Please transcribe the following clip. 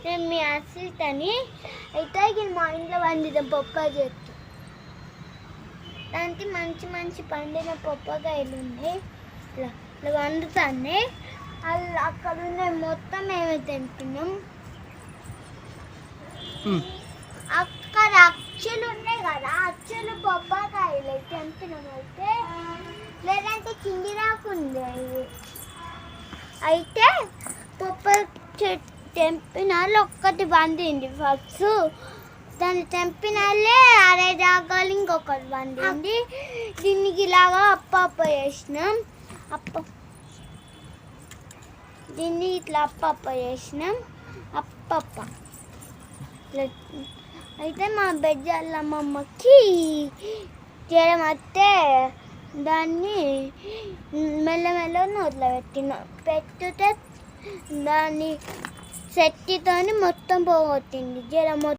నేను మీ అసిస్ట్ అని అయితే మా ఇంట్లో వండిన పప్పాయ చెట్టు దానికి మంచి మంచి పండిన పప్పకాయలు ఉన్నాయి. ఇట్లా వండుతానే అక్కడ ఉన్నాయి మొత్తం మేమే తెంపినాం. అక్కడ అచ్చులు ఉన్నాయి కదా, అచ్చులు పప్పకాయలు తెంపినాం. అయితే లేదంటే కింది రాకుంది అయితే పప్ప తెంపినాళ్ళు ఒక్కటి పండింది. ఫస్ట్ దాన్ని తెంపినాళ్ళే అరే జాగాలు ఇంకొకటి పండింది. దీనికి ఇలాగా అప్ప చేసినాం. దీన్ని ఇట్లా అప్ప చేసినాం. అప్ప అయితే మా బెజ్జాల అమ్మమ్మకి జ్వరం వస్తే దాన్ని మెల్లమెల్ల నోట్లో పెట్టితే దాన్ని శక్తితో మొత్తం పోగొట్టింది జ్వరం.